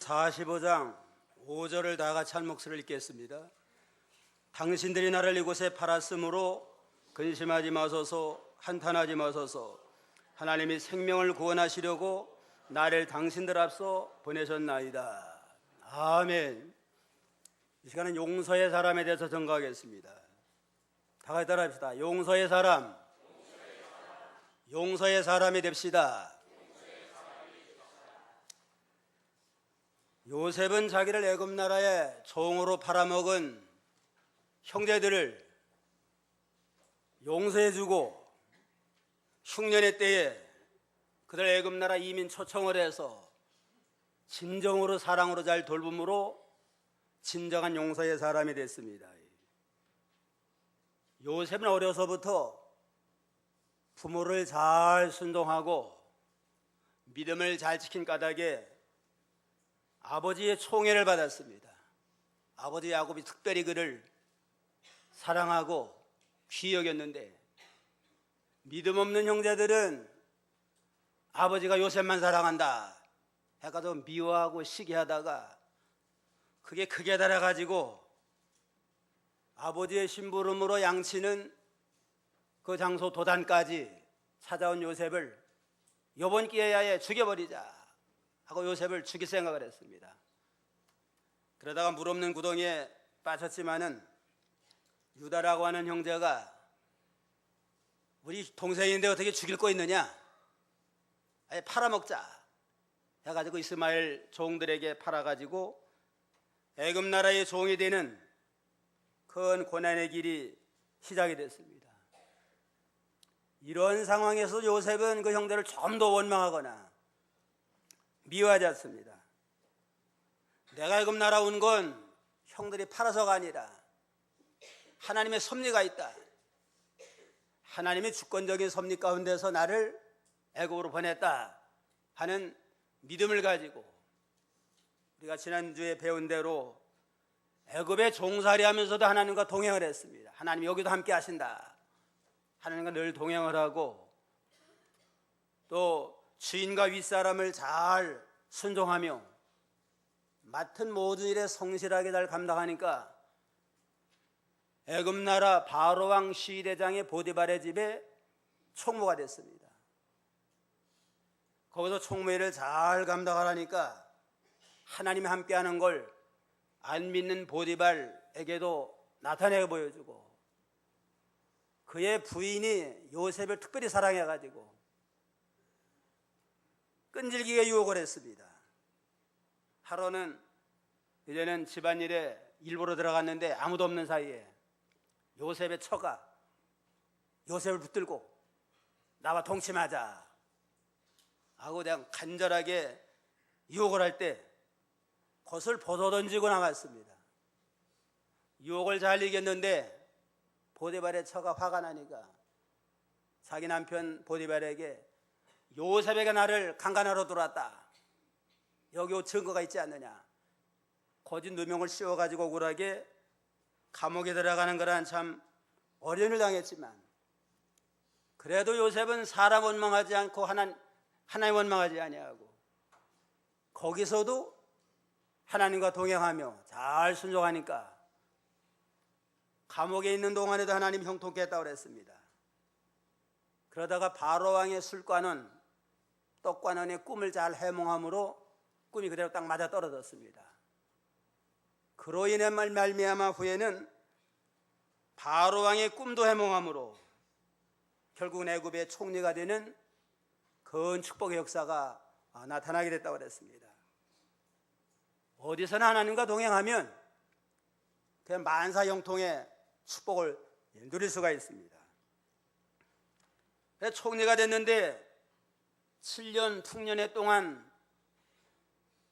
45장 5절을 다 같이 한 목소리를 읽겠습니다. 당신들이 나를 이곳에 팔았으므로 근심하지 마소서, 한탄하지 마소서. 하나님이 생명을 구원하시려고 나를 당신들 앞서 보내셨나이다. 아멘. 이 시간은 용서의 사람에 대해서 전가하겠습니다. 다 같이 따라합시다. 용서의 사람. 용서의 사람이 됩시다. 요셉은 자기를 애굽 나라의 종으로 팔아먹은 형제들을 용서해주고 흉년의 때에 그들 애굽 나라 이민 초청을 해서 진정으로 사랑으로 잘 돌봄으로 진정한 용서의 사람이 됐습니다. 요셉은 어려서부터 부모를 잘 순종하고 믿음을 잘 지킨 까닭에 아버지의 총애를 받았습니다. 아버지 야곱이 특별히 그를 사랑하고 귀히 여겼는데 믿음 없는 형제들은 아버지가 요셉만 사랑한다 해가지고 미워하고 시기하다가 그게 크게 달아가지고 아버지의 심부름으로 양치는 그 장소 도단까지 찾아온 요셉을 이번 기회에 죽여버리자 하고 요셉을 죽일 생각을 했습니다. 그러다가 물 없는 구덩이에 빠졌지만은 유다라고 하는 형제가 우리 동생인데 어떻게 죽일 거 있느냐, 아예 팔아먹자 해가지고 이스마엘 종들에게 팔아가지고 애굽 나라의 종이 되는 큰 고난의 길이 시작이 됐습니다. 이런 상황에서 요셉은 그 형제를 좀 더 원망하거나 미워하지 않습니다. 내가 애굽 나라 온 건 형들이 팔아서가 아니라 하나님의 섭리가 있다. 하나님의 주권적인 섭리 가운데서 나를 애굽으로 보냈다 하는 믿음을 가지고 우리가 지난주에 배운 대로 애굽에 종살이하면서도 하나님과 동행을 했습니다. 하나님 여기도 함께 하신다. 하나님과 늘 동행을 하고 또 주인과 윗사람을 잘 순종하며 맡은 모든 일에 성실하게 잘 감당하니까 애굽 나라 바로 왕 시대장의 보디발의 집에 총무가 됐습니다. 거기서 총무 일을 잘 감당하라니까 하나님이 함께하는 걸 안 믿는 보디발에게도 나타내 보여주고 그의 부인이 요셉을 특별히 사랑해가지고 끈질기게 유혹을 했습니다. 하루는 이제는 집안일에 일부러 들어갔는데 아무도 없는 사이에 요셉의 처가 요셉을 붙들고 나와 동침하자 하고 그냥 간절하게 유혹을 할 때 겉을 벗어던지고 나갔습니다. 유혹을 잘 이겼는데 보디발의 처가 화가 나니까 자기 남편 보디발에게 요셉에게 나를 강간하러 들어왔다. 여기 증거가 있지 않느냐. 거짓 누명을 씌워가지고 억울하게 감옥에 들어가는 거란 참 어려움을 당했지만 그래도 요셉은 사람 원망하지 않고 하나님 원망하지 아니하고 거기서도 하나님과 동행하며 잘 순종하니까 감옥에 있는 동안에도 하나님 형통케 했다고 그랬습니다. 그러다가 바로왕의 술관원 떡관원의 꿈을 잘 해몽함으로 꿈이 그대로 딱 맞아 떨어졌습니다. 그로 인해 말미암아 후에는 바로왕의 꿈도 해몽함으로 결국은 애굽의 총리가 되는 큰 축복의 역사가 나타나게 됐다고 그랬습니다. 어디서나 하나님과 동행하면 그냥 만사형통의 축복을 누릴 수가 있습니다. 총리가 됐는데 7년 풍년의 동안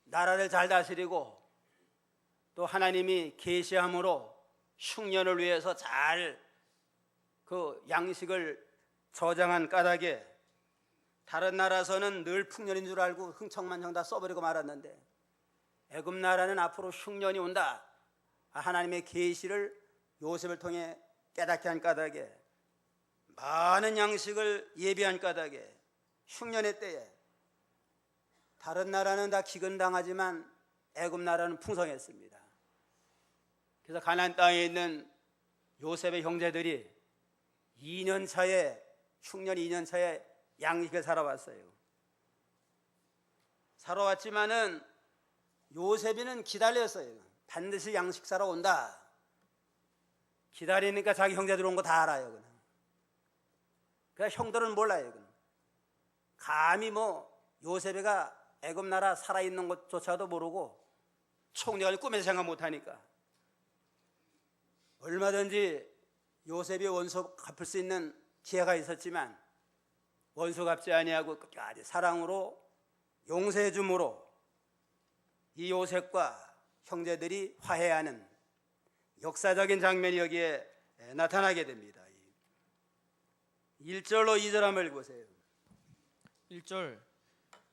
나라를 잘 다스리고 또 하나님이 계시함으로 흉년을 위해서 잘 그 양식을 저장한 까닭에 다른 나라에서는 늘 풍년인 줄 알고 흥청만청 다 써버리고 말았는데 애굽 나라는 앞으로 흉년이 온다. 하나님의 계시를 요셉을 통해 깨닫게 한 까닭에 많은 양식을 예비한 까닭에 흉년의 때에 다른 나라는 다 기근당하지만 애굽 나라는 풍성했습니다. 그래서 가나안 땅에 있는 요셉의 형제들이 2년 차에 흉년 2년 차에 양식을 살아왔어요. 살아왔지만은 요셉이는 기다렸어요. 반드시 양식 사러 온다. 기다리니까 자기 형제들 온 거 다 알아요. 그냥 형들은 몰라요. 감히 요셉이가 애굽 나라 살아있는 것조차도 모르고 총리가 꿈에서 생각 못하니까 얼마든지 요셉이 원수 갚을 수 있는 기회가 있었지만 원수 갚지 아니하고 끝까지 사랑으로 용서해 줌으로 이 요셉과 형제들이 화해하는 역사적인 장면이 여기에 나타나게 됩니다. 1절로 2절 한번 읽으세요. 1절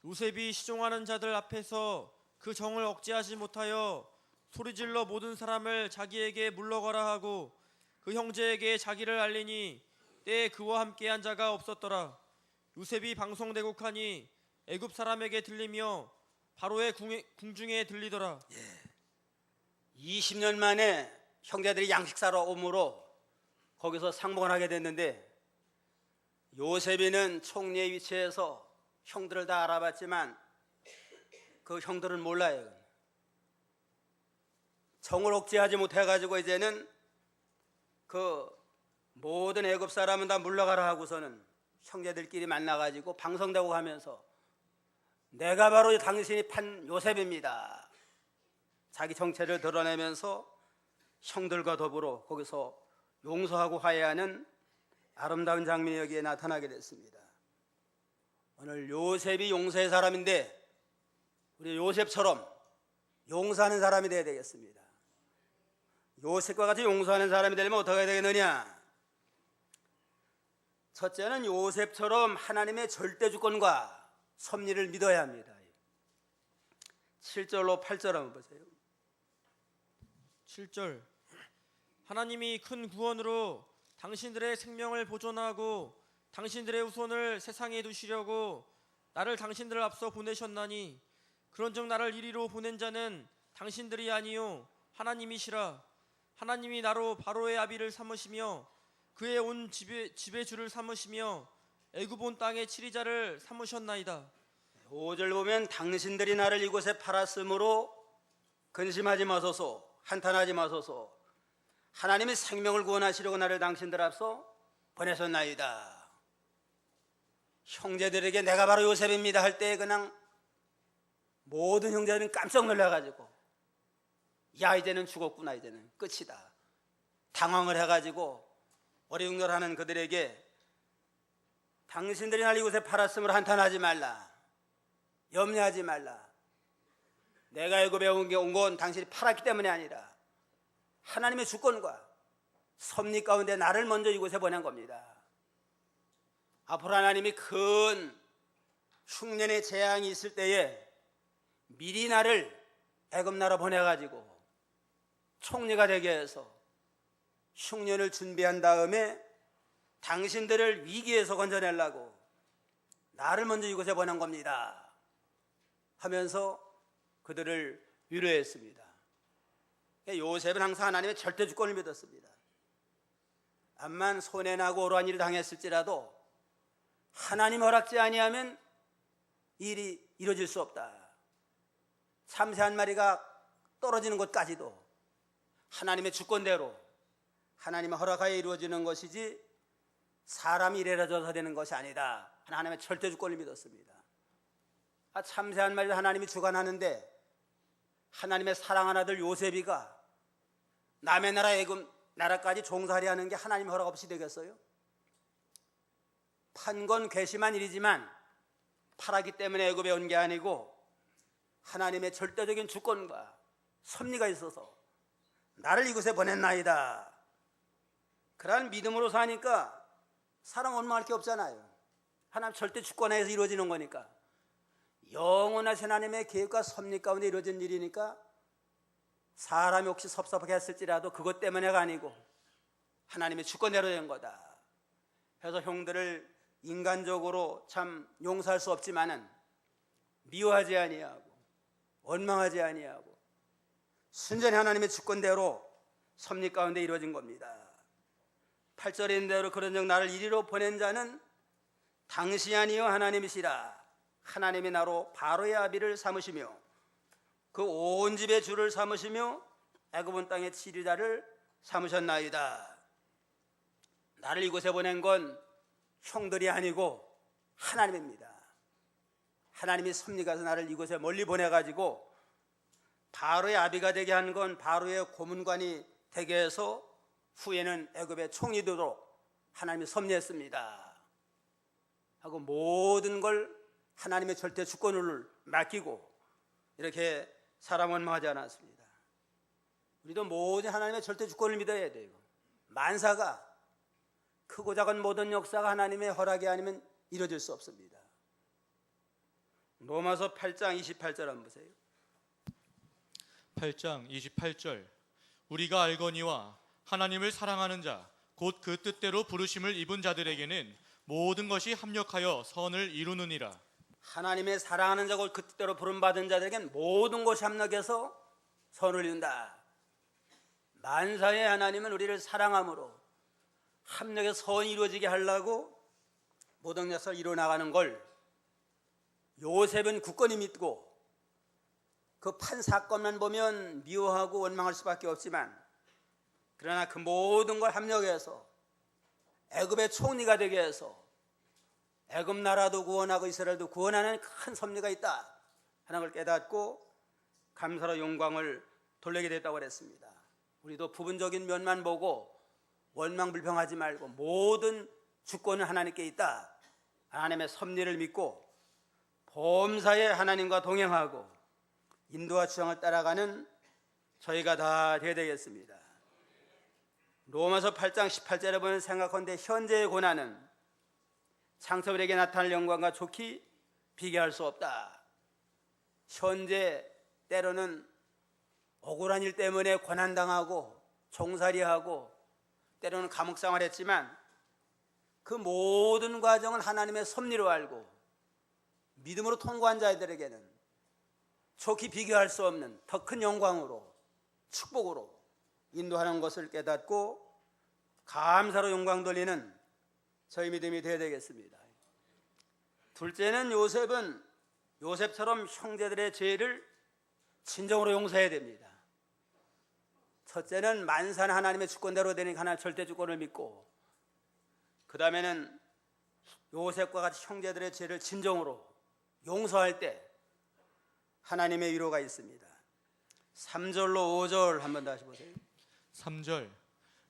요셉이 시종하는 자들 앞에서 그 정을 억제하지 못하여 소리질러 모든 사람을 자기에게 물러가라 하고 그 형제에게 자기를 알리니 때에 그와 함께한 자가 없었더라. 요셉이 방송대국하니 애굽 사람에게 들리며 바로의 궁중에 들리더라. 20년 만에 형제들이 양식 사러 오므로 거기서 상봉을 하게 됐는데 요셉이는 총리의 위치에서 형들을 다 알아봤지만 그 형들은 몰라요. 정을 억제하지 못해가지고 이제는 그 모든 애굽 사람은 다 물러가라 하고서는 형제들끼리 만나가지고 방송되고 하면서 내가 바로 당신이 판 요셉입니다. 자기 정체를 드러내면서 형들과 더불어 거기서 용서하고 화해하는 아름다운 장면이 여기에 나타나게 됐습니다. 오늘 요셉이 용서의 사람인데 우리 요셉처럼 용서하는 사람이 되어야 되겠습니다. 요셉과 같이 용서하는 사람이 되려면 어떻게 해야 되겠느냐? 첫째는 요셉처럼 하나님의 절대 주권과 섭리를 믿어야 합니다. 7절로 8절 한번 보세요. 7절 하나님이 큰 구원으로 당신들의 생명을 보존하고 당신들의 후손을 세상에 두시려고 나를 당신들 앞서 보내셨나니 그런즉 나를 이리로 보낸 자는 당신들이 아니요 하나님이시라. 하나님이 나로 바로의 아비를 삼으시며 그의 온 집의 주를 삼으시며 애굽 온 땅의 치리자를 삼으셨나이다. 5절 보면 당신들이 나를 이곳에 팔았으므로 근심하지 마소서, 한탄하지 마소서. 하나님이 생명을 구원하시려고 나를 당신들 앞서 보내셨나이다. 형제들에게 내가 바로 요셉입니다 할 때 그냥 모든 형제들은 깜짝 놀라가지고 야 이제는 죽었구나, 이제는 끝이다. 당황을 해가지고 어리둥절하는 그들에게 당신들이 날 이곳에 팔았으므로 한탄하지 말라, 염려하지 말라. 내가 애굽에 온 건 당신이 팔았기 때문이 아니라 하나님의 주권과 섭리 가운데 나를 먼저 이곳에 보낸 겁니다. 앞으로 하나님이 큰 흉년의 재앙이 있을 때에 미리 나를 애굽 나라 보내가지고 총리가 되게 해서 흉년을 준비한 다음에 당신들을 위기에서 건져내려고 나를 먼저 이곳에 보낸 겁니다 하면서 그들을 위로했습니다. 요셉은 항상 하나님의 절대 주권을 믿었습니다. 암만 손해나고 어려운 일을 당했을지라도 하나님 허락지 아니하면 일이 이루어질 수 없다. 참새 한 마리가 떨어지는 것까지도 하나님의 주권대로 하나님의 허락하에 이루어지는 것이지 사람이 일해라져서 되는 것이 아니다. 하나님의 절대 주권을 믿었습니다. 참새 한 마리도 하나님이 주관하는데 하나님의 사랑하는 아들 요셉이가 남의 나라 애굽 나라까지 종살이 하는 게 하나님 허락 없이 되겠어요? 판 건 괘씸한 일이지만 팔았기 때문에 애굽에 온 게 아니고 하나님의 절대적인 주권과 섭리가 있어서 나를 이곳에 보냈나이다. 그러한 믿음으로 사니까 사람 원망할 게 없잖아요. 하나님 절대 주권하에서 이루어지는 거니까. 영원하신 하나님의 계획과 섭리 가운데 이루어진 일이니까 사람이 혹시 섭섭하게 했을지라도 그것 때문에가 아니고 하나님의 주권대로 된 거다. 그래서 형들을 인간적으로 참 용서할 수 없지만은 미워하지 아니하고 원망하지 아니하고 순전히 하나님의 주권대로 섭리 가운데 이루어진 겁니다. 8절에 있는 대로 그런즉 나를 이리로 보낸 자는 당신이 아니요 하나님이시라. 하나님이 나로 바로의 아비를 삼으시며 그 온 집의 주를 삼으시며 애굽 땅의 치리자를 삼으셨나이다. 나를 이곳에 보낸 건 형들이 아니고 하나님입니다. 하나님이 섭리가서 나를 이곳에 멀리 보내가지고 바로의 아비가 되게 한 건 바로의 고문관이 되게 해서 후에는 애굽의 총리 되도록 하나님이 섭리했습니다 하고 모든 걸 하나님의 절대 주권을 맡기고 이렇게 사람 원망하지 않았습니다. 우리도 모든 하나님의 절대 주권을 믿어야 돼요. 만사가 크고 작은 모든 역사가 하나님의 허락이 아니면 이루어질 수 없습니다. 로마서 8장 28절 한번 보세요. 8장 28절 우리가 알거니와 하나님을 사랑하는 자 곧 그 뜻대로 부르심을 입은 자들에게는 모든 것이 합력하여 선을 이루느니라. 하나님의 사랑하는 자고 그 뜻대로 부름받은 자들에게는 모든 것이 합력해서 선을 이룬다. 만사의 하나님은 우리를 사랑함으로 합력의 선이 이루어지게 하려고 모든 역사를 이루어나가는 걸 요셉은 굳건히 믿고 그 판 사건만 보면 미워하고 원망할 수밖에 없지만 그러나 그 모든 걸 합력해서 애굽의 총리가 되게 해서 애굽 나라도 구원하고 이스라엘도 구원하는 큰 섭리가 있다 하는 걸 깨닫고 감사로 영광을 돌리게 됐다고 그랬습니다. 우리도 부분적인 면만 보고 원망불평하지 말고 모든 주권은 하나님께 있다. 하나님의 섭리를 믿고 범사에 하나님과 동행하고 인도와 주장을 따라가는 저희가 다 되어야 되겠습니다. 로마서 8장 18절에 보면 생각한데 현재의 고난은 창세물에게 나타날 영광과 좋게 비교할 수 없다. 현재 때로는 억울한 일 때문에 고난당하고 종살이하고 때로는 감옥생활 했지만 그 모든 과정은 하나님의 섭리로 알고 믿음으로 통과한 자들에게는 좋게 비교할 수 없는 더 큰 영광으로 축복으로 인도하는 것을 깨닫고 감사로 영광 돌리는 저희 믿음이 되어야 되겠습니다. 둘째는 요셉처럼 형제들의 죄를 진정으로 용서해야 됩니다. 첫째는 만사는 하나님의 주권대로 되니까 하나님 절대 주권을 믿고 그 다음에는 요셉과 같이 형제들의 죄를 진정으로 용서할 때 하나님의 위로가 있습니다. 3절로 5절 한번 다시 보세요. 3절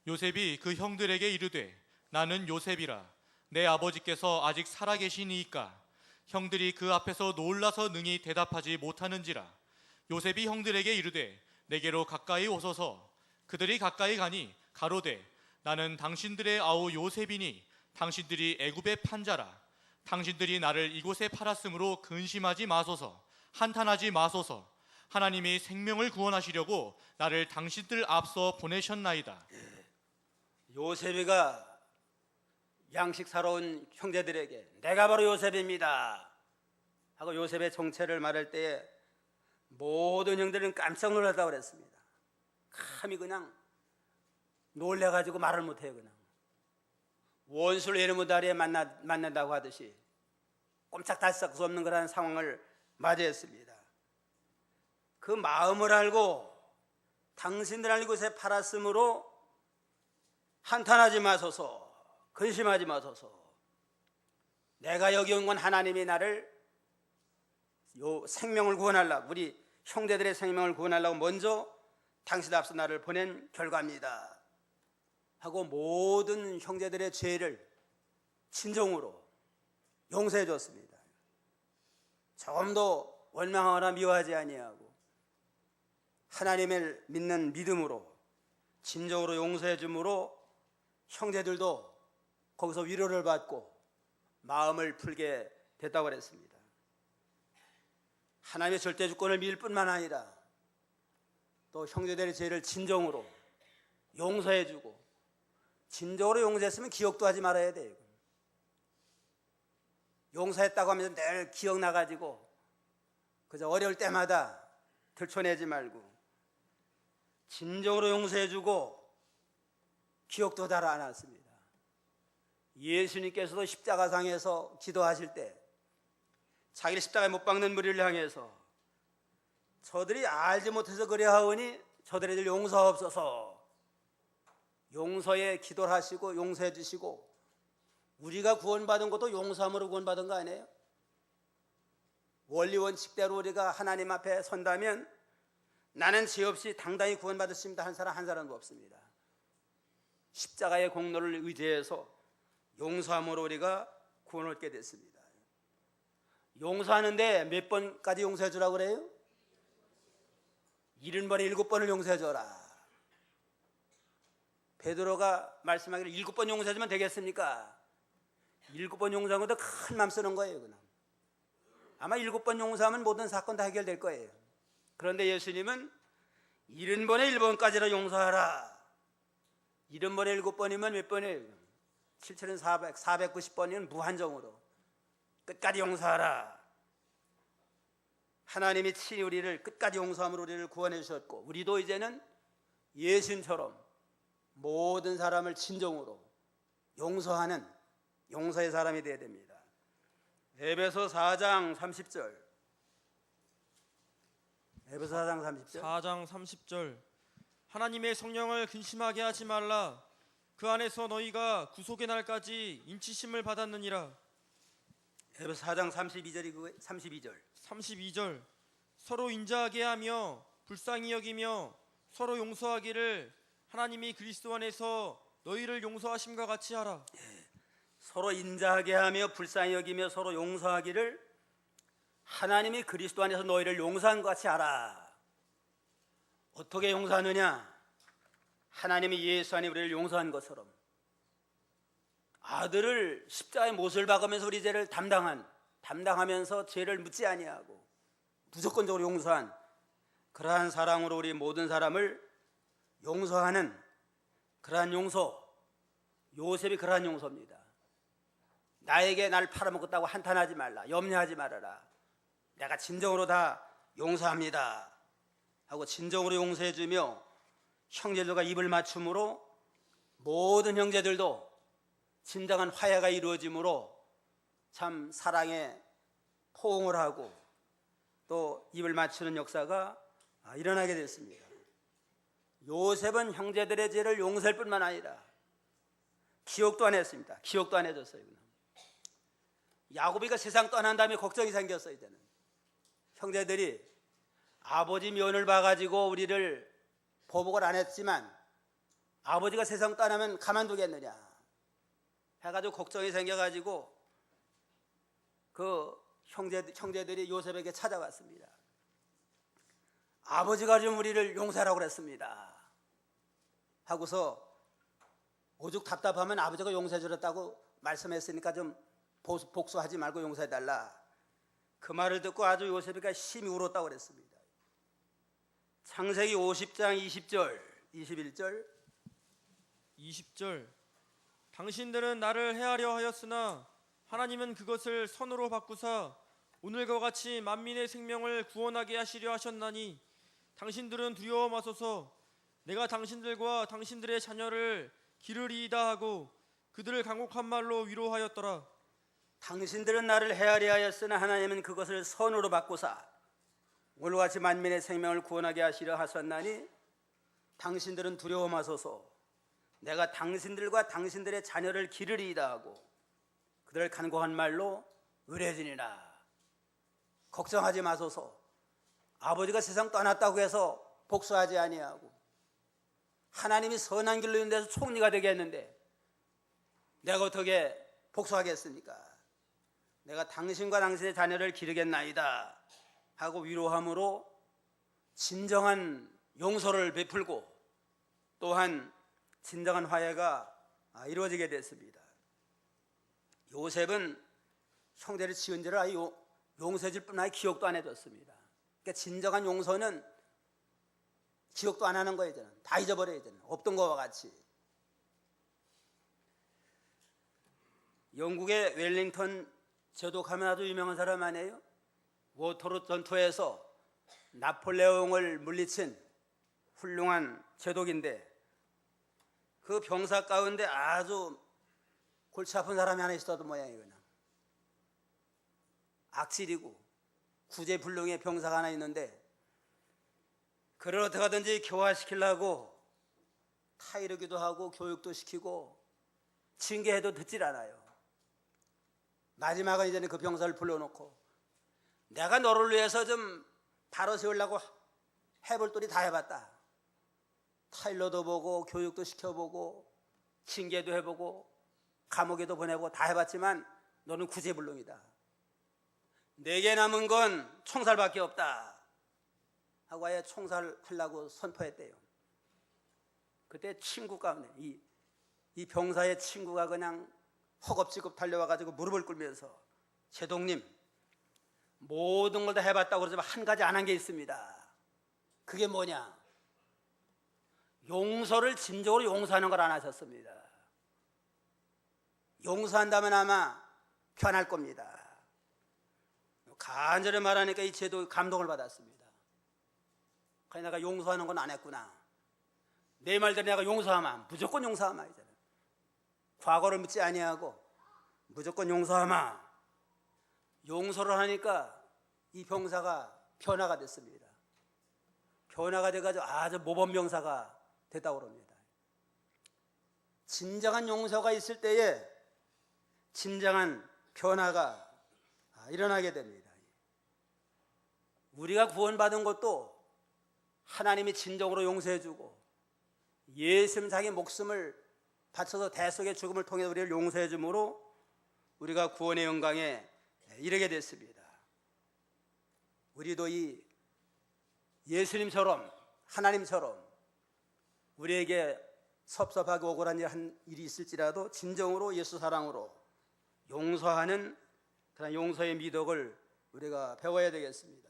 요셉이 그 형들에게 이르되 나는 요셉이라 내 아버지께서 아직 살아계시니이까 형들이 그 앞에서 놀라서 능히 대답하지 못하는지라. 요셉이 형들에게 이르되 내게로 가까이 오소서. 그들이 가까이 가니 가로되 나는 당신들의 아우 요셉이니 당신들이 애굽의 판자라. 당신들이 나를 이곳에 팔았으므로 근심하지 마소서. 한탄하지 마소서. 하나님이 생명을 구원하시려고 나를 당신들 앞서 보내셨나이다. 요셉이가 양식 사러 온 형제들에게 내가 바로 요셉입니다 하고 요셉의 정체를 말할 때에 모든 형들은 깜짝 놀랐다고 그랬습니다. 감히 그냥 놀래가지고 말을 못해요. 그냥 원수를 예르무다리에 만난다고 하듯이 꼼짝달싹 수 없는 그런 상황을 맞이했습니다. 그 마음을 알고 당신들 이곳에 팔았으므로 한탄하지 마소서. 근심하지 마소서. 내가 여기 온 건 하나님이 나를 생명을 구원하려고 우리 형제들의 생명을 구원하려고 먼저 당신 앞서 나를 보낸 결과입니다 하고 모든 형제들의 죄를 진정으로 용서해 줬습니다. 조금도 원망하거나 미워하지 아니하고 하나님을 믿는 믿음으로 진정으로 용서해 줌으로 형제들도 거기서 위로를 받고 마음을 풀게 됐다고 그랬습니다. 하나님의 절대 주권을 믿을 뿐만 아니라 또 형제들의 죄를 진정으로 용서해 주고 진정으로 용서했으면 기억도 하지 말아야 돼요. 용서했다고 하면서 늘 기억나가지고 그저 어려울 때마다 들춰내지 말고 진정으로 용서해주고 기억도 잘 안 했습니다. 예수님께서도 십자가상에서 기도하실 때 자기를 십자가에 못 박는 무리를 향해서 저들이 알지 못해서 그래하오니 저들을 용서하옵소서, 용서의 기도를 하시고 용서해 주시고, 우리가 구원받은 것도 용서함으로 구원받은 거 아니에요? 원리 원칙대로 우리가 하나님 앞에 선다면 나는 죄 없이 당당히 구원받았습니다 한 사람 한 사람도 없습니다. 십자가의 공로를 의지해서 용서함으로 우리가 구원을 얻게 됐습니다. 용서하는데 몇 번까지 용서해 주라고 그래요? 70번에 7번을 용서해 줘라. 베드로가 말씀하기를 7번 용서해 주면 되겠습니까? 7번 용서한 것도 큰 맘 쓰는 거예요. 그냥. 아마 7번 용서하면 모든 사건 다 해결될 거예요. 그런데 예수님은 70번에 1번까지로 용서하라. 70번에 7번이면 몇 번이에요? 7,400, 490번이면 무한정으로 끝까지 용서하라. 하나님이 친히 우리를 끝까지 용서함으로 우리를 구원해 주셨고, 우리도 이제는 예수님처럼 모든 사람을 진정으로 용서하는 용서의 사람이 되어야 됩니다. 에베소 4장 30절. 에베소 4장 30절. 4장 30절. 하나님의 성령을 근심하게 하지 말라. 그 안에서 너희가 구속의 날까지 인치심을 받았느니라. 에베소 4장 32절이 그거 32절. 32절. 서로 인자하게 하며 불쌍히 여기며 서로 용서하기를 하나님이 그리스도 안에서 너희를 용서하심과 같이 하라. 서로 인자하게 하며 불쌍히 여기며 서로 용서하기를 하나님이 그리스도 안에서 너희를 용서한 것 같이 하라. 어떻게 용서하느냐? 하나님이 예수 안에 우리를 용서한 것처럼 아들을 십자가에 못을 박으면서 우리 죄를 담당하면서 죄를 묻지 아니하고 무조건적으로 용서한 그러한 사랑으로 우리 모든 사람을 용서하는 그러한 용서, 요셉이 그러한 용서입니다. 나에게 날 팔아먹었다고 한탄하지 말라, 염려하지 말아라. 내가 진정으로 다 용서합니다 하고 진정으로 용서해주며 형제들과 입을 맞춤으로 모든 형제들도 진정한 화해가 이루어짐으로 참 사랑에 포옹을 하고 또 입을 맞추는 역사가 일어나게 됐습니다. 요셉은 형제들의 죄를 용서할 뿐만 아니라 기억도 안 했습니다. 기억도 안 해줬어요. 야곱이가 세상 떠난 다음에 걱정이 생겼어요. 이제는 형제들이 아버지 면을 봐가지고 우리를 보복을 안 했지만 아버지가 세상 떠나면 가만두겠느냐 해가지고 걱정이 생겨가지고 그 형제들이 요셉에게 찾아왔습니다. 아버지가 좀 우리를 용서하라고 그랬습니다 하고서 오죽 답답하면 아버지가 용서해 주렸다고 말씀했으니까 좀 복수하지 말고 용서해달라. 그 말을 듣고 아주 요셉이가 심히 울었다고 그랬습니다. 창세기 50장 20절 21절 20절. 당신들은 나를 해하려 하였으나 하나님은 그것을 선으로 바꾸사 오늘과 같이 만민의 생명을 구원하게 하시려 하셨나니 당신들은 두려워 마소서. 내가 당신들과 당신들의 자녀를 기르리이다 하고 그들을 간곡한 말로 위로하였더라. 당신들은 나를 헤아려 하였으나 하나님은 그것을 선으로 바꾸사 오늘과 같이 만민의 생명을 구원하게 하시려 하셨나니 당신들은 두려워 마소서. 내가 당신들과 당신들의 자녀를 기르리이다 하고 그들을 간곡한 말로 의뢰지니라. 걱정하지 마소서. 아버지가 세상 떠났다고 해서 복수하지 아니하고 하나님이 선한 길로 인도해서 총리가 되게 했는데 내가 어떻게 복수하겠습니까? 내가 당신과 당신의 자녀를 기르겠나이다 하고 위로함으로 진정한 용서를 베풀고 또한 진정한 화해가 이루어지게 됐습니다. 요셉은 형제를 지은 죄를 아예 용서해줄 뿐만 아니라 기억도 안 해줬습니다. 그러니까 진정한 용서는 기억도 안 하는 거예요. 저는 다 잊어버려야 되는 없던 것과 같이. 영국의 웰링턴 제독하면 아주 유명한 사람 아니에요? 워터루 전투에서 나폴레옹을 물리친 훌륭한 제독인데 그 병사 가운데 아주 골치 아픈 사람이 하나 있어도 모양이에요. 그냥 악질이고 구제불능의 병사가 하나 있는데 그를 어떻게 하든지 교화시키려고 타이르기도 하고 교육도 시키고 징계해도 듣질 않아요. 마지막은 이제는 그 병사를 불러놓고 내가 너를 위해서 좀 바로 세우려고 해볼 도리 다 해봤다. 타일러도 보고 교육도 시켜보고 징계도 해보고 감옥에도 보내고 다 해봤지만 너는 구제불능이다. 내게 남은 건 총살밖에 없다 하고 아예 총살하려고 선포했대요. 그때 친구 가운데 이 병사의 친구가 그냥 허겁지겁 달려와가지고 무릎을 꿇면서 제독님 모든 걸 다 해봤다고 그러지만 한 가지 안 한 게 있습니다. 그게 뭐냐? 용서를 진정으로 용서하는 걸 안 하셨습니다. 용서한다면 아마 변할 겁니다. 간절히 말하니까 이 제독이 감동을 받았습니다. 그래 내가 용서하는 건 안 했구나. 내 말대로 내가 용서하마. 무조건 용서하마. 이제는 과거를 묻지 아니하고 무조건 용서하마. 용서를 하니까 이 병사가 변화가 됐습니다. 변화가 돼가지고 아주 모범병사가 됐다고 합니다. 진정한 용서가 있을 때에 진정한 변화가 일어나게 됩니다. 우리가 구원받은 것도 하나님이 진정으로 용서해주고 예수님 자기 목숨을 바쳐서 대속의 죽음을 통해 우리를 용서해줌으로 우리가 구원의 영광에 이르게 됐습니다. 우리도 이 예수님처럼 하나님처럼 우리에게 섭섭하고 억울한 일이 있을지라도 진정으로 예수 사랑으로 용서하는 그런 용서의 미덕을 우리가 배워야 되겠습니다.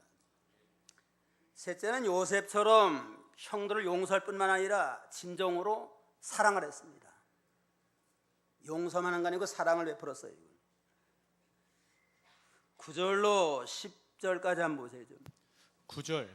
셋째는 요셉처럼 형들을 용서할 뿐만 아니라 진정으로 사랑을 했습니다. 용서만 한 거 아니고 사랑을 베풀었어요. 9절로 10절까지 한번 보세요. 9절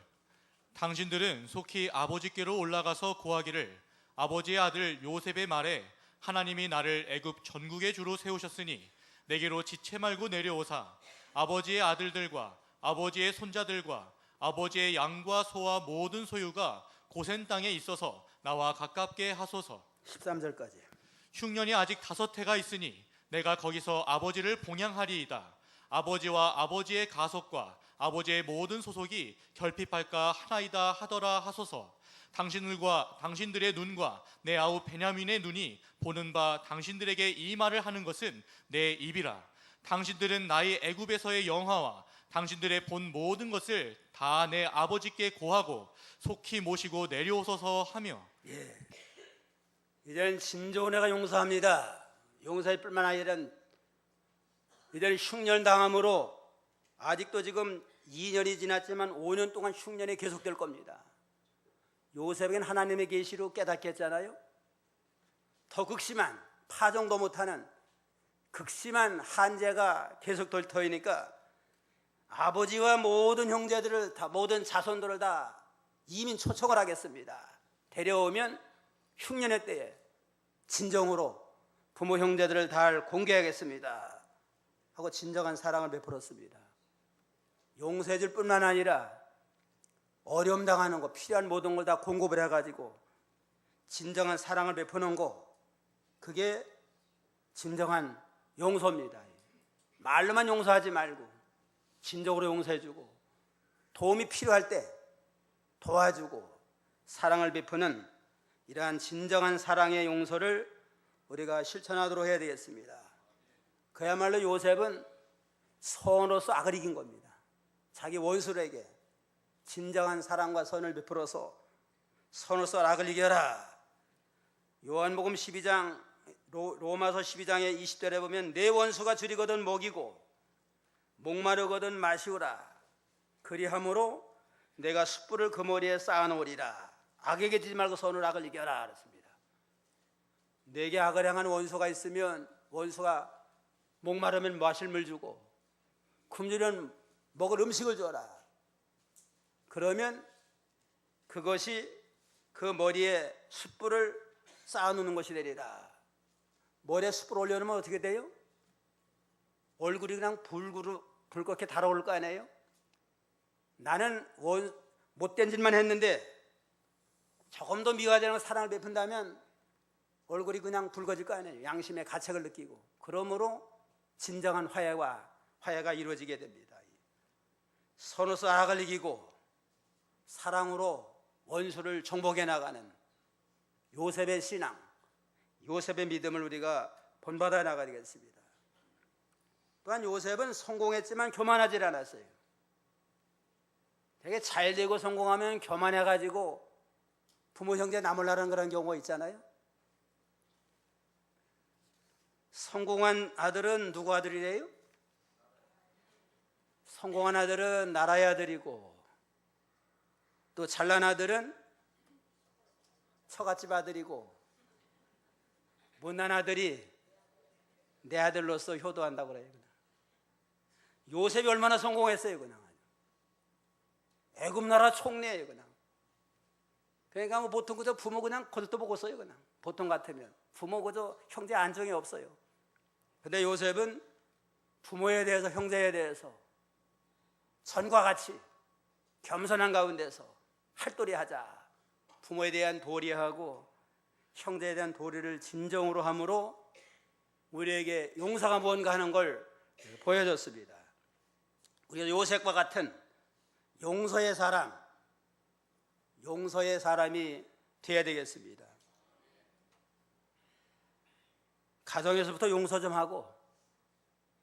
당신들은 속히 아버지께로 올라가서 고하기를 아버지의 아들 요셉의 말에 하나님이 나를 애굽 전국의 주로 세우셨으니 내게로 지체 말고 내려오사 아버지의 아들들과 아버지의 손자들과 아버지의 양과 소와 모든 소유가 고센 땅에 있어서 나와 가깝게 하소서. 13절까지 흉년이 아직 5해가 있으니 내가 거기서 아버지를 봉양하리이다. 아버지와 아버지의 가속과 아버지의 모든 소속이 결핍할까 하나이다 하더라 하소서. 당신들과 당신들의 눈과 내 아우 베냐민의 눈이 보는 바 당신들에게 이 말을 하는 것은 내 입이라. 당신들은 나의 애굽에서의 영화와 당신들의 본 모든 것을 다 내 아버지께 고하고 속히 모시고 내려오소서 하며. 이제는 진정으로 내가 용서합니다. 용서할 뿐만 아니라 이제는 흉년 당함으로 아직도 지금 2년이 지났지만 5년 동안 흉년이 계속될 겁니다. 요셉은 하나님의 계시로 깨닫게 했잖아요. 더 극심한 파종도 못하는 극심한 한재가 계속 터이니까 아버지와 모든 형제들을 다 모든 자손들을 다 이민 초청을 하겠습니다. 데려오면 흉년의 때에 진정으로 부모 형제들을 다 공개하겠습니다 하고 진정한 사랑을 베풀었습니다. 용서해 줄 뿐만 아니라 어려움 당하는 거 필요한 모든 걸 다 공급을 해가지고 진정한 사랑을 베푸는 거 그게 진정한 용서입니다. 말로만 용서하지 말고 진정으로 용서해주고 도움이 필요할 때 도와주고 사랑을 베푸는 이러한 진정한 사랑의 용서를 우리가 실천하도록 해야 되겠습니다. 그야말로 요셉은 선으로서 악을 이긴 겁니다. 자기 원수에게 진정한 사랑과 선을 베풀어서 선으로서 악을 이겨라. 요한복음 12장 로마서 12장의 20절에 보면 내 원수가 줄이거든 먹이고 목마르거든 마시우라. 그리함으로 내가 숯불을 그 머리에 쌓아놓으리라. 악에게 지지 말고 선으로 악을 이겨라 그랬습니다. 내게 악을 향한 원수가 있으면 원수가 목마르면 마실 물 주고 굶주리면 먹을 음식을 줘라. 그러면 그것이 그 머리에 숯불을 쌓아놓는 것이 되리라. 머리에 숯불 올려놓으면 어떻게 돼요? 얼굴이 그냥 붉게 달아오를 거 아니에요? 나는 못된 짓만 했는데 조금 더 미워하지 사랑을 베푼다면 얼굴이 그냥 붉어질 거 아니에요. 양심의 가책을 느끼고. 그러므로 진정한 화해가 이루어지게 됩니다. 선으로서 악을 이기고 사랑으로 원수를 정복해 나가는 요셉의 신앙, 요셉의 믿음을 우리가 본받아 나가야 되겠습니다. 또한 요셉은 성공했지만 교만하지 않았어요. 되게 잘 되고 성공하면 교만해가지고 부모 형제 나몰라라는 그런 경우가 있잖아요. 성공한 아들은 누구 아들이래요? 성공한 아들은 나라의 아들이고, 또 잘난 아들은 처갓집 아들이고, 못난 아들이 내 아들로서 효도한다고 그래요. 요셉이 얼마나 성공했어요, 그냥. 애굽 나라 총리예요, 그냥. 그러니까 뭐 보통 그저 부모 그냥 거들떠 보고 써요, 그냥. 보통 같으면 부모 그저 형제 안정이 없어요. 근데 요셉은 부모에 대해서, 형제에 대해서 전과 같이 겸손한 가운데서 할도리하자. 부모에 대한 도리하고 형제에 대한 도리를 진정으로 함으로 우리에게 용서가 무언가 하는 걸 보여줬습니다. 우리가 요셉과 같은 용서의 사람이 되어야 되겠습니다. 가정에서부터 용서 좀 하고,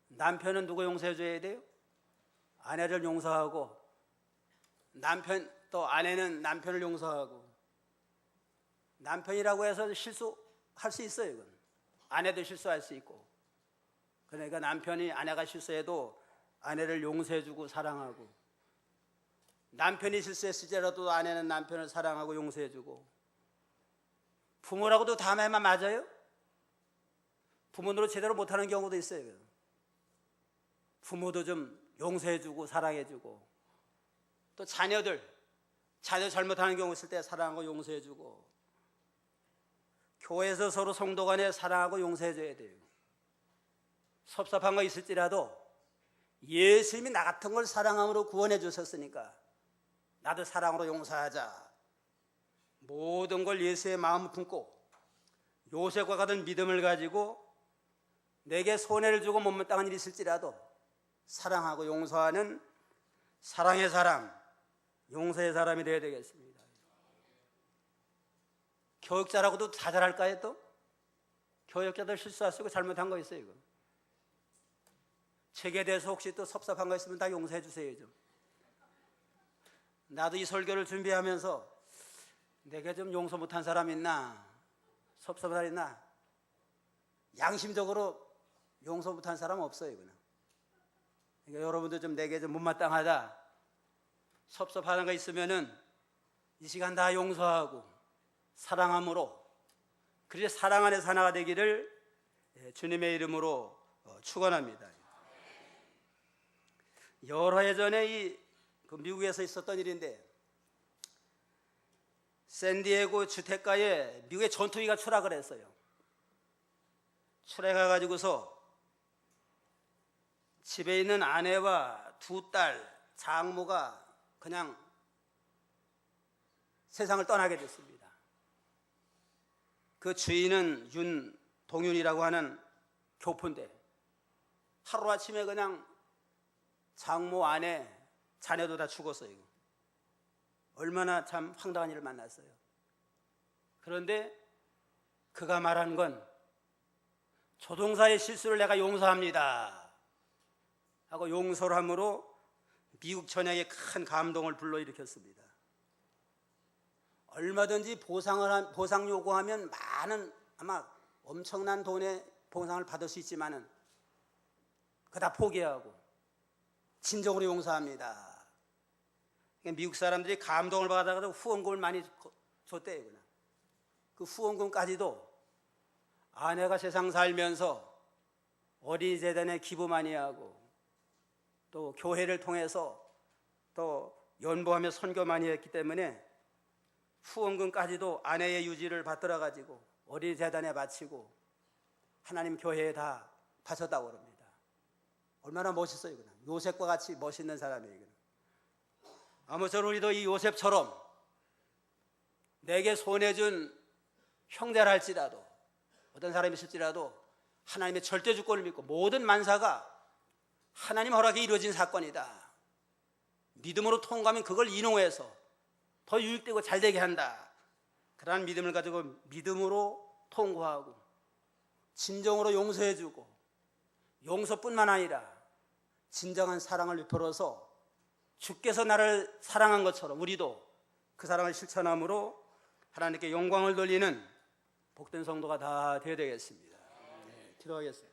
남편은 누구 용서해 줘야 돼요? 아내를 용서하고, 또 아내는 남편을 용서하고. 남편이라고 해서 실수할 수 있어요. 이건. 아내도 실수할 수 있고. 그러니까 남편이 아내가 실수해도 아내를 용서해 주고 사랑하고, 남편이 실수했을지라도 아내는 남편을 사랑하고 용서해 주고. 부모라고도 다 말만 맞아요? 부모로 제대로 못하는 경우도 있어요. 부모도 좀 용서해 주고 사랑해 주고, 또 자녀 잘못하는 경우 있을 때 사랑하고 용서해 주고, 교회에서 서로 성도 간에 사랑하고 용서해 줘야 돼요. 섭섭한 거 있을지라도 예수님이 나 같은 걸 사랑함으로 구원해 주셨으니까 나도 사랑으로 용서하자. 모든 걸 예수의 마음을 품고 요셉과 같은 믿음을 가지고 내게 손해를 주고 못마땅한 일이 있을지라도 사랑하고 용서하는 사랑의 사람, 용서의 사람이 되어야 되겠습니다. 교육자라고도 다 잘할까요? 또 교육자들 실수할 수 있고 잘못한 거 있어요. 이거. 책에 대해서 혹시 또 섭섭한 거 있으면 다 용서해 주세요. 좀. 나도 이 설교를 준비하면서 내가 좀 용서 못한 사람 있나, 섭섭한 사람 있나, 양심적으로 용서 못한 사람 없어요. 그냥. 그러니까 여러분도 좀 내게 좀 못마땅하다, 섭섭하는 거 있으면은 이 시간 다 용서하고 사랑함으로, 그리고 사랑 안에 하나가 되기를 주님의 이름으로 축원합니다. 여러 해 전에 그 미국에서 있었던 일인데, 샌디에고 주택가에 미국의 전투기가 추락을 했어요. 추락해가지고서 집에 있는 아내와 두 딸, 장모가 그냥 세상을 떠나게 됐습니다. 그 주인은 윤동윤이라고 하는 교포인데 하루아침에 그냥 장모, 아내, 자녀도 다 죽었어요. 얼마나 참 황당한 일을 만났어요. 그런데 그가 말한 건 조종사의 실수를 내가 용서합니다 하고 용서를 함으로 미국 전역에 큰 감동을 불러일으켰습니다. 얼마든지 보상 요구하면 아마 엄청난 돈의 보상을 받을 수 있지만은 그거 다 포기하고 진정으로 용서합니다. 미국 사람들이 감동을 받아가지고 후원금을 많이 줬대요. 그 후원금까지도 아내가 세상 살면서 어린이재단에 기부 많이 하고 또 교회를 통해서 또 연보하며 선교 많이 했기 때문에 후원금까지도 아내의 유지를 받들어 가지고 어린이 재단에 바치고 하나님 교회에 다 바쳤다고 그럽니다. 얼마나 멋있어요. 그냥 요셉과 같이 멋있는 사람이에요. 아무쪼록 우리도 이 요셉처럼 내게 손해준 형제라 할지라도 어떤 사람이 있을지라도 하나님의 절대 주권을 믿고 모든 만사가 하나님 허락에 이루어진 사건이다. 믿음으로 통과하면 그걸 인용해서 더 유익되고 잘되게 한다. 그러한 믿음을 가지고 믿음으로 통과하고 진정으로 용서해주고 용서뿐만 아니라 진정한 사랑을 베풀어서 주께서 나를 사랑한 것처럼 우리도 그 사랑을 실천함으로 하나님께 영광을 돌리는 복된 성도가 다 되어야 되겠습니다. 기도하겠습니다.